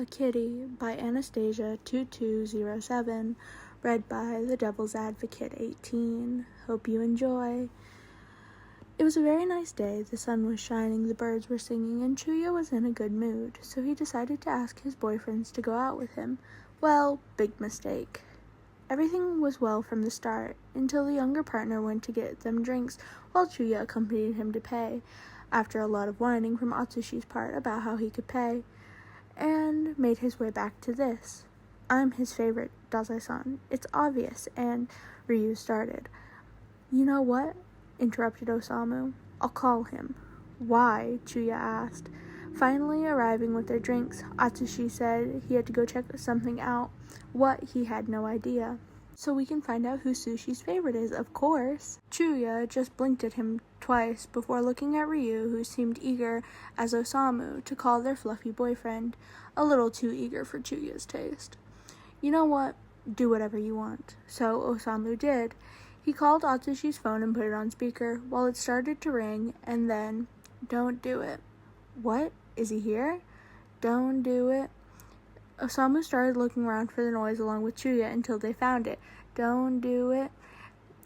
a Kitty by Anastasia2207, read by The Devil's Advocate 18. Hope you enjoy. It was a very nice day. The sun was shining, the birds were singing, and Chuuya was in a good mood, so he decided to ask his boyfriends to go out with him. Well, big mistake. Everything was well from the start, until the younger partner went to get them drinks, while Chuuya accompanied him to pay, after a lot of whining from Atsushi's part about how he could pay, and made his way back to this. I'm his favorite, Dazai-san. It's obvious, and Ryu started. You know what? Interrupted Osamu. I'll call him. Why? Chuuya asked. Finally arriving with their drinks, Atsushi said he had to go check something out. What, he had no idea. So we can find out who Sushi's favorite is, of course. Chuuya just blinked at him twice before looking at Ryu, who seemed eager as Osamu to call their fluffy boyfriend, a little too eager for Chuuya's taste. You know what? Do whatever you want. So Osamu did. He called Atsushi's phone and put it on speaker while it started to ring, and then, don't do it. What? Is he here? Don't do it. Osamu started looking around for the noise along with Chuuya until they found it. Don't do it.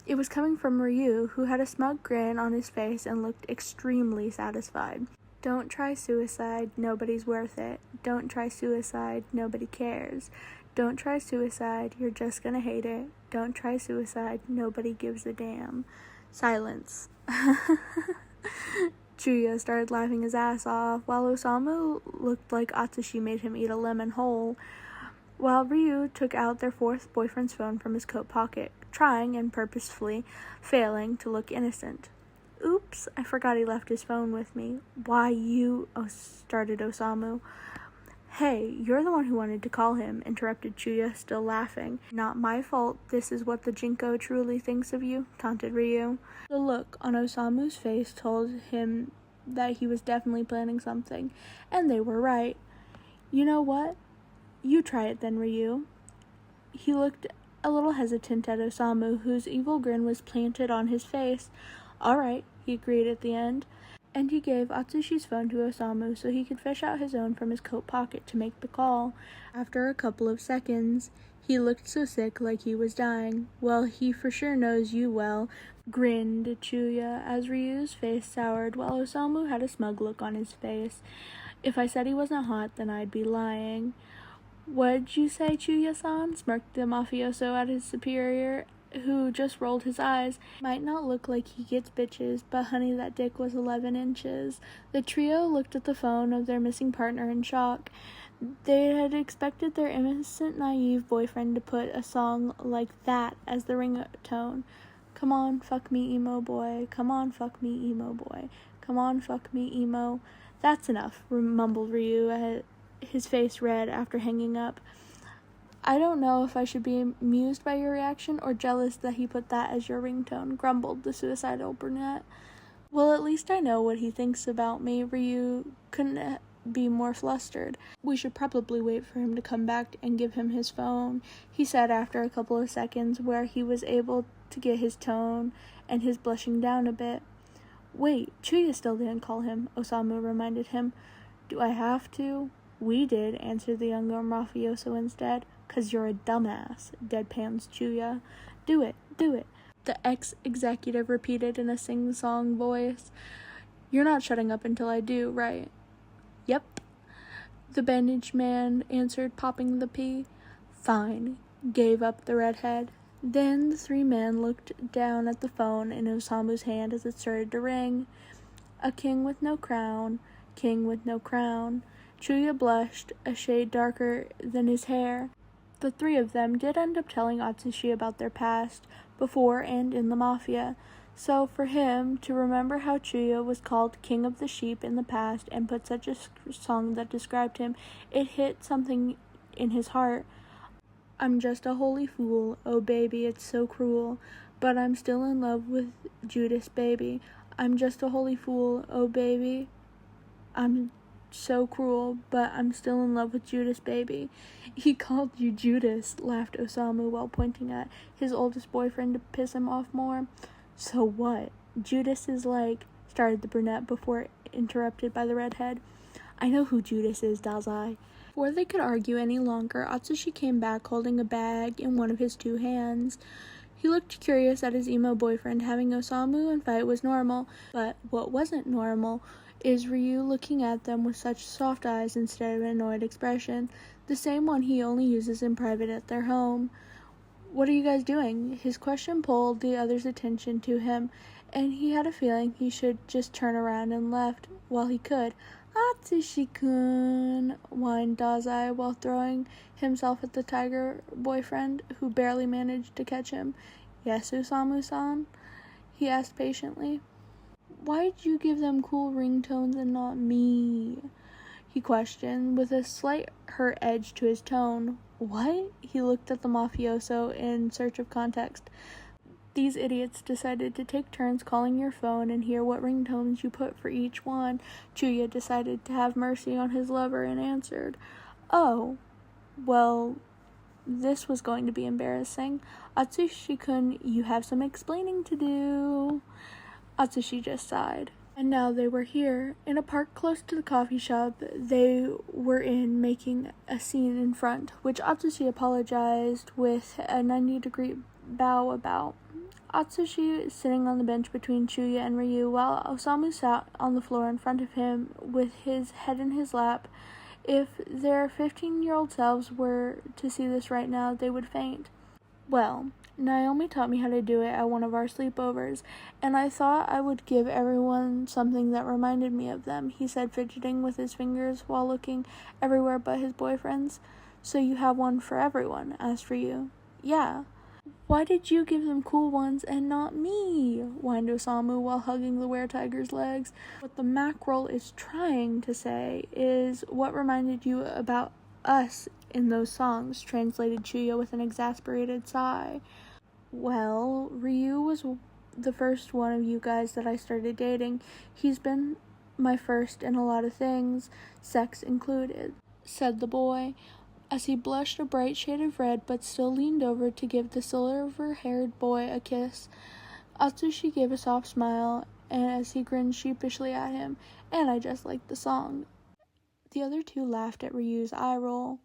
It was coming from Ryu, who had a smug grin on his face and looked extremely satisfied. Don't try suicide, nobody's worth it. Don't try suicide, nobody cares. Don't try suicide, you're just gonna hate it. Don't try suicide, nobody gives a damn. Silence. Chuuya started laughing his ass off, while Osamu looked like Atsushi made him eat a lemon whole, while Ryu took out their fourth boyfriend's phone from his coat pocket, trying and purposefully failing to look innocent. Oops, I forgot he left his phone with me. Why you... started Osamu. Hey, you're the one who wanted to call him, interrupted Chuuya, still laughing. Not my fault. This is what the Jinko truly thinks of you, taunted Ryu. The look on Osamu's face told him that he was definitely planning something, and they were right. You know what? You try it then, Ryu. He looked a little hesitant at Osamu, whose evil grin was planted on his face. All right, he agreed at the end. And he gave Atsushi's phone to Osamu so he could fish out his own from his coat pocket to make the call. After a couple of seconds, he looked so sick like he was dying. Well, he for sure knows you well, grinned Chuuya as Ryu's face soured while Osamu had a smug look on his face. If I said he wasn't hot, then I'd be lying. What'd you say, Chuuya-san? Smirked the mafioso at his superior, who just rolled his eyes. Might not look like he gets bitches, but honey, that dick was 11 inches. The trio looked at the phone of their missing partner in shock. They had expected their innocent, naive boyfriend to put a song like that as the ringtone. Come on, fuck me, emo boy. Come on, fuck me, emo boy. Come on, fuck me, emo. That's enough, mumbled Ryu, his face red after hanging up. I don't know if I should be amused by your reaction or jealous that he put that as your ringtone, grumbled the suicidal brunette. Well, at least I know what he thinks about me. Ryu couldn't be more flustered. We should probably wait for him to come back and give him his phone, he said after a couple of seconds, where he was able to get his tone and his blushing down a bit. Wait, Chuuya still didn't call him, Osamu reminded him. Do I have to? We did, answered the younger mafioso instead. 'Cause you're a dumbass, deadpans Chuuya. Do it, do it, the ex-executive repeated in a sing-song voice. You're not shutting up until I do, right? Yep, the bandaged man answered, popping the pea. Fine, gave up the redhead. Then the three men looked down at the phone in Osamu's hand as it started to ring. A king with no crown, king with no crown. Chuuya blushed, a shade darker than his hair. The three of them did end up telling Atsushi about their past, before and in the mafia, so for him to remember how Chuuya was called King of the Sheep in the past and put such a song that described him, it hit something in his heart. I'm just a holy fool, oh baby, it's so cruel, but I'm still in love with Judas, baby. I'm just a holy fool, oh baby, I'm so cruel, but I'm still in love with Judas, baby. He called you Judas, laughed Osamu while pointing at his oldest boyfriend to piss him off more. So what? Judas is like, started the brunette before interrupted by the redhead. I know who Judas is, dazai. Before they could argue any longer, Atsushi came back holding a bag in one of his two hands. He looked curious at his emo boyfriend. Having Osamu and fight was normal, but what wasn't normal is Ryu looking at them with such soft eyes instead of an annoyed expression, the same one he only uses in private at their home. "What are you guys doing?" His question pulled the other's attention to him, and he had a feeling he should just turn around and left while he could. "Atsushi-kun," whined Dazai while throwing himself at the tiger boyfriend, who barely managed to catch him. "Yes, Osamu-san?" he asked patiently. "Why did you give them cool ringtones and not me?" he questioned, with a slight hurt edge to his tone. "What?" He looked at the mafioso in search of context. "These idiots decided to take turns calling your phone and hear what ringtones you put for each one." Chuuya decided to have mercy on his lover and answered, "Oh, well, this was going to be embarrassing. Atsushi-kun, you have some explaining to do." Atsushi just sighed. And now they were here, in a park close to the coffee shop they were in, making a scene in front, which Atsushi apologized with a 90-degree bow about. Atsushi sitting on the bench between Chuuya and Ryu, while Osamu sat on the floor in front of him with his head in his lap. If their 15-year-old selves were to see this right now, they would faint. "Well, Naomi taught me how to do it at one of our sleepovers, and I thought I would give everyone something that reminded me of them," he said, fidgeting with his fingers while looking everywhere but his boyfriend's. "So you have one for everyone?" asked Ryu. "Yeah." "Why did you give them cool ones and not me?" whined Osamu while hugging the were-tiger's legs. "What the mackerel is trying to say is what reminded you about us in those songs," translated Chuuya with an exasperated sigh. "Well, Ryu was the first one of you guys that I started dating. He's been my first in a lot of things, sex included," said the boy, as he blushed a bright shade of red but still leaned over to give the silver-haired boy a kiss. Atsushi gave a soft smile as he grinned sheepishly at him. "And I just liked the song." The other two laughed at Ryu's eye roll.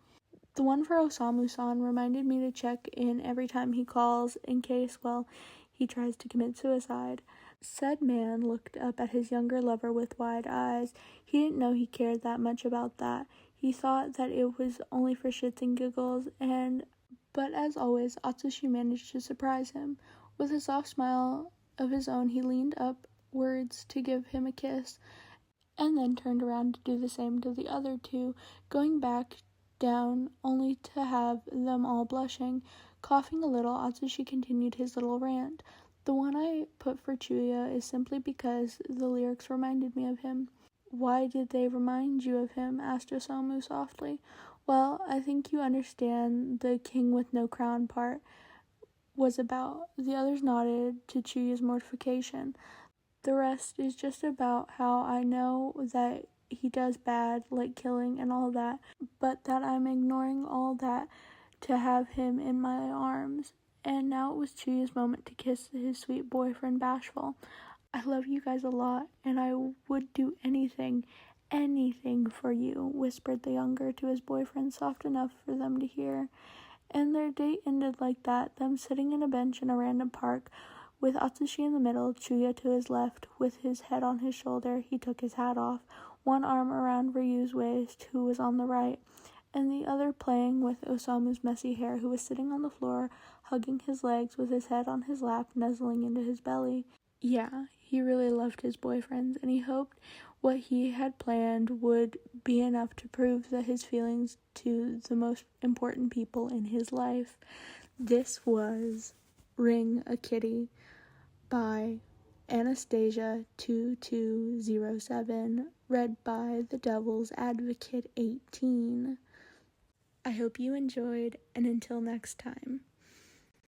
"The one for Osamu-san reminded me to check in every time he calls, in case, well, he tries to commit suicide." Said man looked up at his younger lover with wide eyes. He didn't know he cared that much about that. He thought that it was only for shits and giggles, but as always, Atsushi managed to surprise him. With a soft smile of his own, he leaned upwards to give him a kiss, and then turned around to do the same to the other two, going back down only to have them all blushing. Coughing a little, Atsushi continued his little rant. "The one I put for Chuuya is simply because the lyrics reminded me of him." "Why did they remind you of him?" asked Osamu softly. "Well, I think you understand the king with no crown part was about." The others nodded to Chuuya's mortification. "The rest is just about how I know that he does bad, like killing and all that, but that I'm ignoring all that to have him in my arms." And now it was Chuuya's moment to kiss his sweet boyfriend Bashful. "I love you guys a lot, and I would do anything for you," whispered the younger to his boyfriend, soft enough for them to hear. And their date ended like that, them sitting in a bench in a random park, with Atsushi in the middle, Chuuya to his left, with his head on his shoulder. He took his hat off, one arm around Ryu's waist, who was on the right, and the other playing with Osamu's messy hair, who was sitting on the floor, hugging his legs with his head on his lap, nuzzling into his belly. Yeah, he really loved his boyfriends, and he hoped what he had planned would be enough to prove that his feelings to the most important people in his life. This was Ring a Kitty by Anastasia 2207, read by The Devil's Advocate 18. I hope you enjoyed, and until next time.